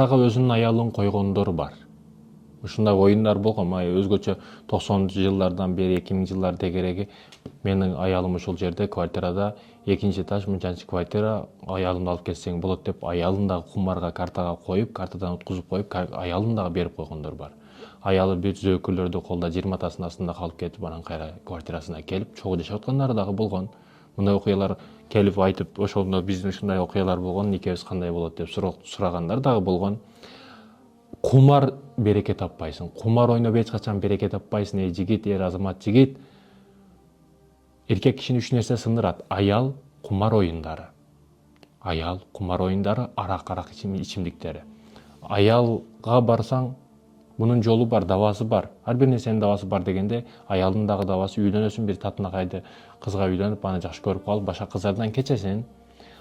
картага өзүнүн аялын койгондор бар. Ушундай оюндар болгон. Өзгөчө 90-жылдардан бери, 2000 жылдар тегереги менин аялым ушул жерде квартирада, экинчи этаж мынчанчы квартира, аялымды алып кетсең болот деп, аялын дагы кумарга картага коюп, картадан уткузуп коюп, аялын дагы берип койгондор бар. Аялы бир зөөкүрлөрдү колдо 20-тасынын астында калып кетип, анан кайра квартирасына келип, чогуу жашап аткандары дагы болгон. Мындай окуялар келип айтып, ошондо биздин ушундай окуялар болгон, никебиз кандай болот деп сурагандар дагы болгон. Кумар береке таппайсың. Кумар ойноп эч качан береке таппайсың. Жигит, азамат жигит. Эркек кишини 3 нерсе сындырат. Аял, кумар оюндары. Аял, кумар оюндары, арак ичимдиктери. Аялга барсаң, bunun жолу бар, давасы бар. Ар бир нерсенин давасы бар дегенде, аялдын дагы давасы үйлөнөсүң, бир татынакайды кызга үйлөнүп, аны жакшы көрүп калып, башка кыздардан кечесин.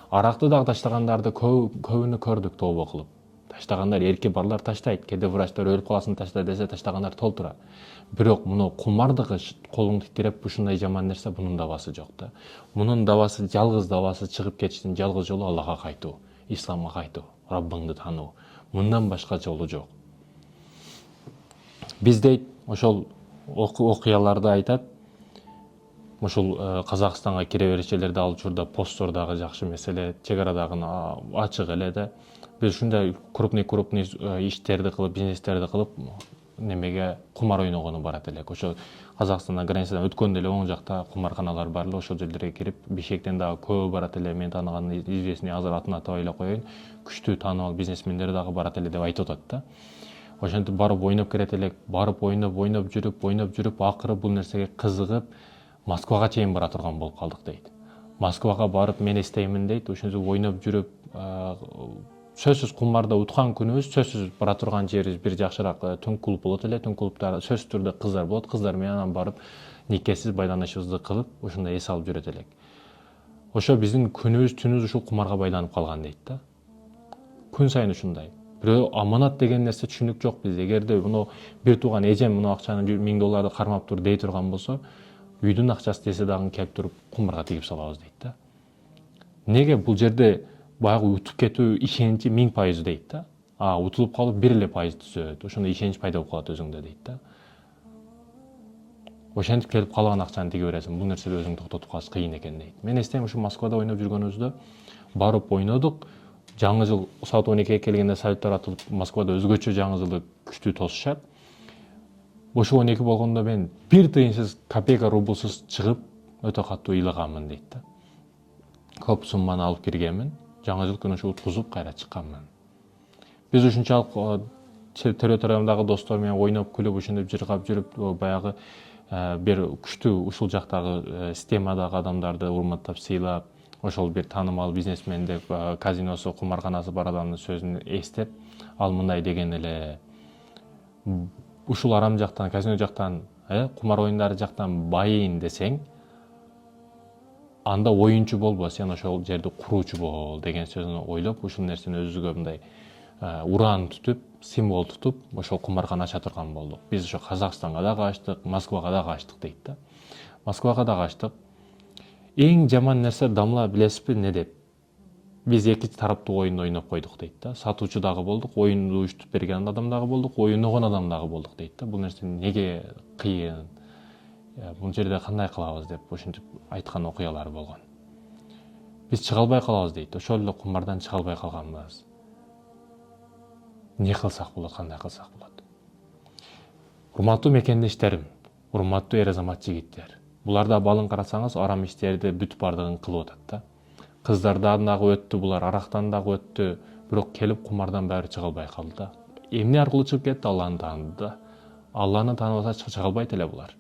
Аракты дагы таштагандарды көбүнө көрдүк тобо кылып. Таштагандар, эрки барлар таштайт. Кээде врачтар өлүп каласың ташта десе, таштагандар толтура. Бирок муну кумардыгы колуңду титиреп ушундай жаман нерсе, бунун давасы жок да. Мунун давасы, жалгыз давасы чыгып кетиштин жалгыз жолу Аллахка кайтуу, исламга кайтуу, Раббыңды таануу. Мындан башка жолу жок. Биз дейт, ошол окуяларды айтат. Ушул Казакстанга кире беришчилерди ал учурда посттор дагы жакшы маселе, чек арадагы ачык эле да. Биз ушундай крупный иштерди кылып, бизнестерди кылып, немеге кумар ойногону барат элек. Ошо Казакстандан границадан өткөндө эле оң жакта кумарканалар бар эле, ошол жерлерге кирип, Бишкектен дагы көп барат эле. Мен тааныган известный, азыр атын атабай эле коеюн, күчтүү тааныбал бизнесмендер дагы барат эле деп айтып атат да. Ошентип барып ойноп керет элек, барып ойноп жүрүп, акыры бул нерсеге кызыгып, Москвага чейин бара турган болуп калдык дейт. Москвага барып мен эстеймин дейт, ошентип ойноп жүрүп, сөзсүз кумарда уткан күнүбүз, сөзсүз бара турган жерибиз бир жакшыраак түн клуб болот эле, түн клубда сөзсүз түрдө кыздар болот, кыздар менен анан барып никесиз байланышыбызды кылып, ушундай эс алып жүрөт элек. Ошо биздин күнүбүз, түнүбүз ушул кумарга байланып калган дейт да. Күн сайын ушундай. Бирөө аманат деген нерсе түшүнүк жок бизде. Эгерде муну бир тууган эжем муну акчаны $1000 кармап тур дей турган болсо, үйдүн акчасы десе дагы келип туруп кумарга тигип салабыз дейт да. Неге бул жерде баягы утуп кетүү ишеничи 1000% дейт да. Утулуп калып 1% түзөт. Ошондо ишенич пайда болуп калат өзүңдө дейт да. Ошентип келип калган акчаны тиге бересиң, бул нерседе өзүң токтотуп калыш кыйын экен дейт. Мен эстейм, ушу Москвада ойноп жүргөнүбүздө барып ойнодук. Жаңы жыл саат 12-ге келгенде салюттар атылып, Москвада өзгөчө жаңы жылды күчтүү тосушат. Ошо 12 болгондо мен бир тыйынсыз, копейка рублсуз чыгып, өтө катуу ыйлаганмын дейт да. Көп сумманы алып киргенмин. Жаңы жыл күнү ушу уткузуп кайра чыкканмын. Биз ушунчалык территориямдагы достор менен ойноп, күлүп, ушинтип жыргап жүрүп, баягы бир күчтүү ушул жактагы системадагы адамдарды урматтап, сыйлап, ошол бир таанымал бизнесменди, казиносу, кумарканасы бар адамдын сөзүн эстеп, ал мындай деген эле, ушул арам жактан, казино жактан, кумар оюндары жактан байыйын десең, анда оюнчу болбо, сен ошол жерди куруучу бол деген сөзүн ойлоп, ушул нерсени өзүбүзгө мындай уран тутуп, символ тутуп, ошол кумаркана ача турган болдук. Биз ошо Казакстанга дагы ачтык, Москвага дагы ачтык дейт да. Москвага дагы ачтык. Эң жаман нерсе дамла билесизби не деп? Биз эки тараптуу оюн ойноп койдук дейт да. Сатуучу дагы болдук, оюнду уюштуруп берген адам дагы болдук, ойногон адам дагы болдук дейт да. Бул нерсе неге кыйын? Бул жерде кандай кылабыз деп ошентип айткан окуялар болгон. Биз чыга албай калабыз дейт. Ошол эле кумардан чыга албай калганбыз. Не кылсак болот, кандай кылсак болот? Урматтуу мекендештерим, урматтуу эр азамат жигиттер. Буларда балын карасаңыз, арам иштерди бүт бардыгын кылып атат да. Кыздардан дагы өттү булар, арактан дагы өттү, бирок келип кумардан баары чыга албай калды да. Эмне аркылуу чыгып кетти? Алланы тааныды да. Алланы тааныбаса чыга албайт эле булар.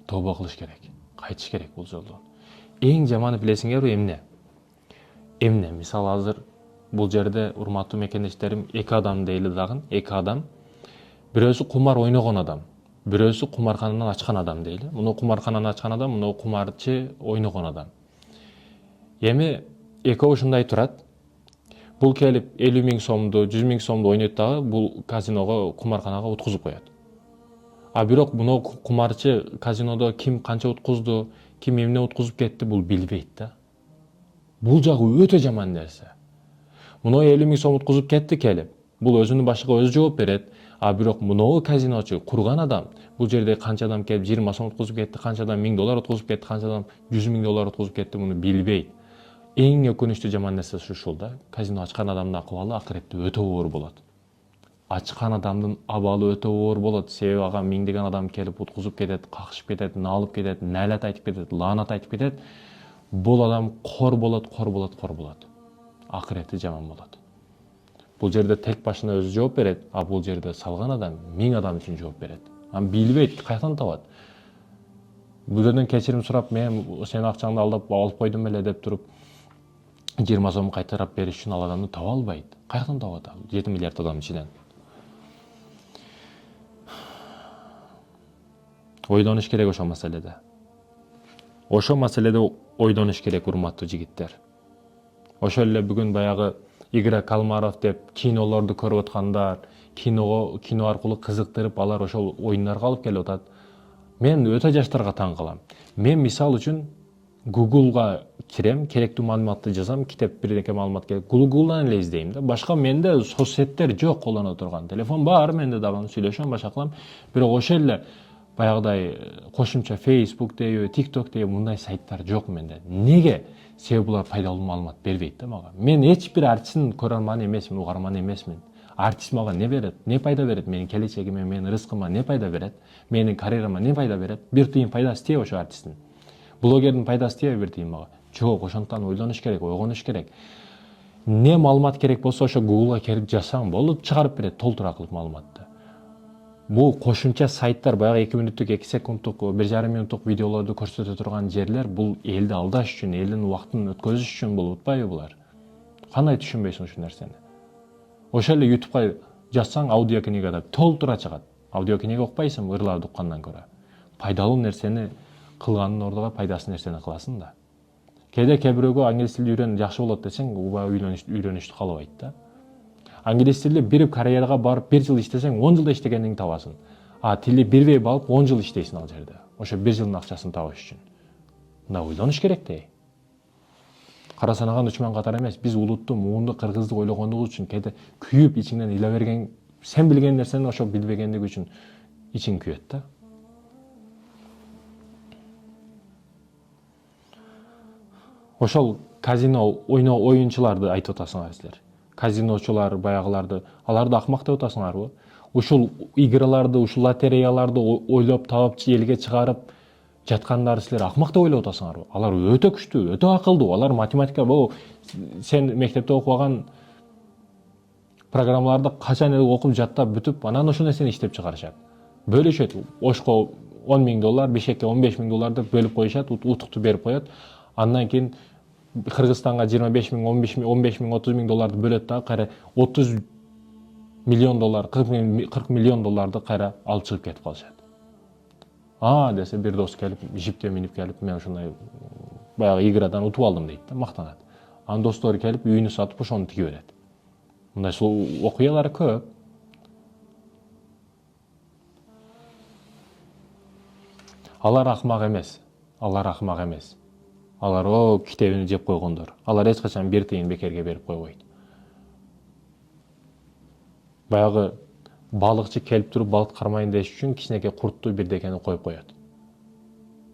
Тобо кылыш керек, кайтыш керек бул жолдон. Эң жаманы билесиңерби эмне? Эмне? Мисалы азыр бул жерде урматтуу мекендештерим, эки адам дейли дагы, эки адам. Бирөөсү кумар ойногон адам, бирөөсү кумаркананы ачкан адам дейли. Муну кумаркананы ачкан адам, муну кумарчы ойногон адам. Эми экөө ушундай турат. Бул келип 50 000 сомду, 100 000 сомду ойнойт дагы, бул казиного, кумарканага уткузуп коет. Бирок муну кумарчы казинодо ким канча уткузду, ким эмне уткузуп кетти, бул билбейт да. Бул жагы өтө жаман нерсе. Мына 50 миң сом уткузуп кетти келип. Бул өзүнүн башыга өзү жооп берет. А бирок мынау казиночу курган адам, бул жерде канча адам келип 20 сом уткузуп кетти, канча адам 1000 доллар уткузуп кетти, канча адам 100 миң доллар уткузуп кетти, муну билбейт. Эң өкүнүчтүү жаман нерсеси ушул да. Казино ачкан адамдын акыбалы акыретте өтө оор болот. Ачкан адамдын абалы өтө оор болот. Себеби ага миңдеген адам келип уткузуп кетет, какышып кетет, налып кетет, нәлет айтып кетет, лаанат айтып кетет. Бул адам кор болот. Акырети жаман болот. Бул жерде тек башына өзү жооп берет, а бул жерде салган адам 1000 адам үчүн жооп берет. Аны билбейт, каяктан табат? Бул жерден кечирим сурап, мен сенин акчаңды алдап алып койдум эле деп туруп 20 сом кайтарып бериш үчүн ал адамды таба албайт. Каяктан табат ал 7 миллиард адам ичинен? Ойлонуш керек ошол маселеде. Ошол маселеде ойлонуш керек, урматтуу жигиттер. Ошол эле бүгүн баягы Игорь Калмаров деп кинолорду көрүп аткандар, кино аркылуу кызыктырып, алар ошол оюндарга алып келип атат. Мен өтө жаштарга таң калам. Мен мисал үчүн Google'га кирем, керектүү маалыматты жазам, китеп бирдеке маалымат керек. Google'дан эле издейм да. Башка менде соцсеттер жок колдоно турган. Телефон бар менде дагы, сүйлөшөм, башка кылам. Бирок ошол эле баягыдай кошумча Facebook дейби, TikTok дейби мындай сайттар жок менде. Неге? Себеби булар пайдалуу маалымат бербейт да мага. Мен эч бир артисттин көрөрманы эмесмин, угарманы эмесмин. Артист мага не берет? Не пайда берет? Менин келечегиме, менин рызкыма не пайда берет? Менин карьерама не пайда берет? Бир тыйын пайдасы тиеби ошо артисттин? Блогердин пайдасы тиеби бир тыйын мага? Жок, ошондуктан ойлонуш керек, ойгонуш керек. Не маалымат керек болсо ошо Google'га кирип жазсаң болот, чыгарып берет толтура кылып маалыматты. Бул кошумча сайттар, баягы 2 мүнөттүк, 2 секундтук, 1,5 мүнөттүк видеолорду көрсөтө турган жерлер, бул элди алдаш үчүн, элдин убактын өткөзүш үчүн болуп атпайбы булар? Кандай түшүнбөйсүң ушул нерсени? Ошол эле YouTube'га жазсаң аудиокнигада толтура чыгат. Аудиокнига окупайсың ырларды уккандан көрө. Пайдалуу нерсени кылгандын ордуга пайдасыз нерсени кыласың да. Кээде кээ бирөөгө англис тилди үйрөн, жакшы болот десең, үйрөнүштү каалабайт да. Англис тилди бир карьерага барып 1 жыл иштесең, 10 жылда иштегениңди табасың. А тилди бирбей алып 10 жыл иштейсиң ал жерде. Ошо 1 жылдын акчасын табыш үчүн. Мында ойлонуш керек дей. Кара санаган душман катары эмес. Биз улутту, муунду, кыргызды ойлогондугубуз үчүн кээде күйүп ичиңден ыйла берген, сен билген нерсени ошо билбегендиги үчүн ичиң күйөт да. Ошол казино оюнчуларды айтып атасыңар силер. Казиночулар, баягыларды, аларды акмак деп атасыңарбы? Ушул играларды, ушул лотереяларды ойлоп таап элге чыгарып жаткандары силер акмак деп ойлоп атасыңарбы? Алар өтө күчтүү, өтө акылдуу. Алар математика, сен мектепте окуган программаларды качан эле окуп жаттап бүтүп, анан ошол нерсени иштеп чыгарышат. Бөлүшөт. Ошко 10 миң доллар, бешекке 15 миң доллар деп бөлүп коюшат, утукту берип коет. Андан кийин Кыргызстанга 25 миң, 15 миң, 30 миң долларды бөлөт да, кайра 30 миллион доллар, 40 миллион долларды кайра алып чыгып кетип калышат. Десе бир дос келип, жипте минип келип, мен ушундай баягы иградан утуп алдым дейт да, мактанат. Анын достору келип, үйүнү сатып ошону тиге берет. Мындай окуялар көп. Алар акмак эмес. Алар китебини жеп койгондор. Алар эч качан бир тыйын бекерге берип койбойт. Баягы балыкчы келип туруп балык кармайын деш үчүн кичинекей куртту бирдекени коюп коет.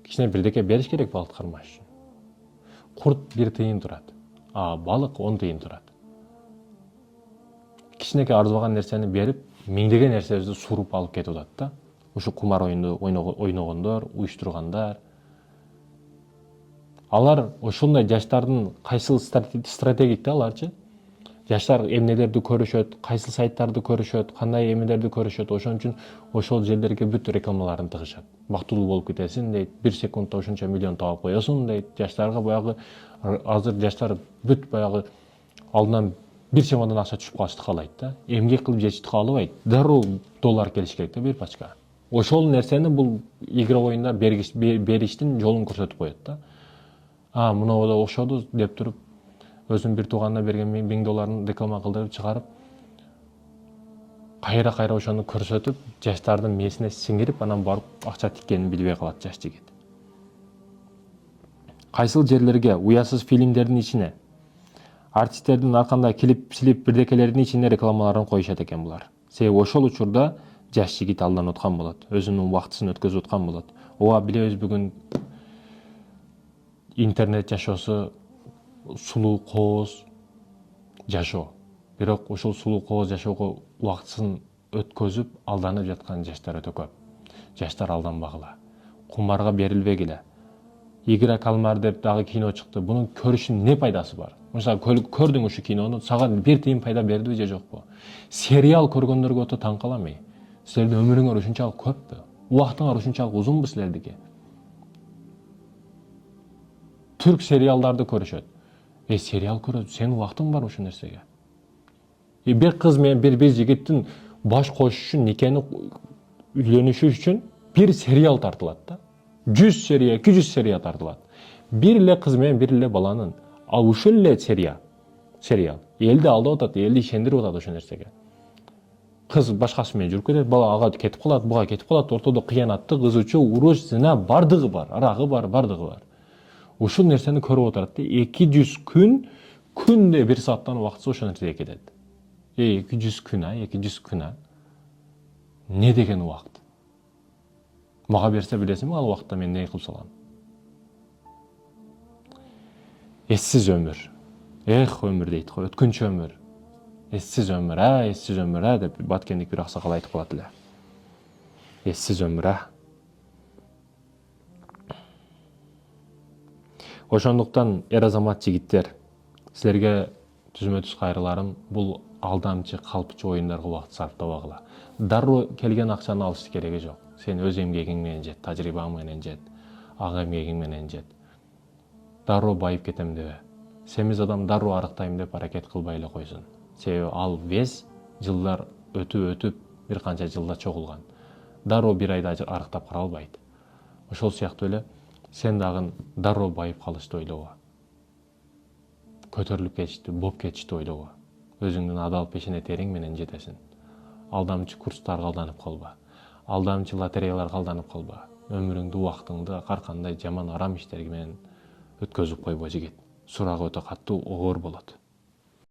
Кичине бирдеке бериш керек балык кармаш үчүн. Курт 1 тыйын турат, а балык 10 тыйын турат. Кичинекей арзыбаган нерсени берип, миңдеген нерсебизди суруп алып кетип атат да. Ушу кумар оюнду ойногондор, уюштургандар. Алар ошондой жаштардын кайсыл стратегик да аларчы? Жаштар эмнелерди көрүшөт, кайсыл сайттарды көрүшөт, кандай эмелерди көрүшөт, ошон үчүн ошол жерлерге бүт рекламаларын тыгышат. Бактылуу болуп кетесиң дейт, 1 секундта ошончо миллион таап коесуң дейт. Жаштарга баягы азыр жаштар бүт баягы алдынан 1 секунддан акча түшүп калышты каалайт да. Эмгек кылып жетишти каалабайт. Дароо доллар келиш керек да, 1 пачка. Ошол нерсени бул игра оюндар бериштин жолун көрсөтүп коет да. Мынау да окшоду деп туруп, өзүнүн бир тууганына берген 1000 долларын реклама кылдырып чыгарып, кайра ошону көрсөтүп, жаштардын мээсине сиңирип, анан барып акча тиккенин билбей калат жаш жигит. Кайсыл жерлерге, уятсыз фильмдердин ичине, артисттердин арканда клип силип бирдекелердин ичинде рекламаларын коюшат экен булар. Себеби ошол учурда жаш жигит алданып аткан болот, өзүнүн убактысын өткөзүп аткан болот. Ооба билебиз бүгүн интернет жашоосу сулуу кооз жашоо. Бирок ушул сулуу кооз жашоого убактысын өткөзүп алданып жаткан жаштар өтө көп. Жаштар алданбагыла. Кумарга берилбегиле. Игра кальмар деп дагы кино чыкты. Бунун көрүшүнүн не пайдасы бар? Мисалы көрдүң ушу кинону, сага бир тыйын пайда бердиби же жокпу? Сериал көргөндөргө өтө таң калам. Силердин өмүрүңөр ушунчалык көппү? Убактыңар ушунчалык узунбу силердики? Түрк сериалдарды көрүшөт. Сериал көрөт, сенин убактың бар ушул нерсеге. Bir kız менен bir жигиттин баш коюш үчүн, никени үйлөнүшү үчүн bir сериал тартылат да. 100 серия, 200 серия тартылат. Bir эле кыз менен bir эле баланын, ал ушул эле сериал. Элди алдап атат, элди ишендирип атат ошол нерсеге. Кыз башкасы менен жүрүп кетет, бала ага кетип калат, буга кетип калат, ортодо кыянатты, кызычуу, уруш, зина бардыгы бар, арагы бар, бардыгы бар. Ушул нерсени көрүп отурат да, 200 күн, күндө 1 сааттан убактысы ошол нерсеге кетет. 200 күн, не деген убакыт? Мага берсе билесиңби, ал убакытта мен не кылып салам? Эссиз өмүр. Эх, өмүр дейт го, өткүнчү өмүр. Эссиз өмүр, деп баткендик бир аксакал айтып калат эле. Эссиз өмүр, Ошондуктан эр-азамат жигиттер, силерге түзмө-түз кайрыларым, бул алдамчы, калпчы оюндарга убакыт сарптабагыла. Дароо келген акчаны алыш кереги жок. Сен өз эмгегиң менен жет, тажрыйбаң менен жет, ага эмгегиң менен жет. Дароо байып кетем дебе. Семиз адам дароо арыктайм деп аракет кылбай эле койсун. Себеби ал вес жылдар өтүп бир канча жылда чогулган. Дароо бир айда арыктап кара албайт. Ошол сыяктуу эле сен дагы дароо байып калышты ойлобо. Көтөрүлүп кетишти, боп кетишти ойлобо. Өзүңдүн адал пешене териң менен жетесиң. Алдамчы курстарга алданып калба. Алдамчы лотереяларга алданып калба. Өмүрүңдү, убактыңды ар кандай жаман арам иштерге менен өткөзүп койбо жигит. Сурагы өтө катуу оор болот.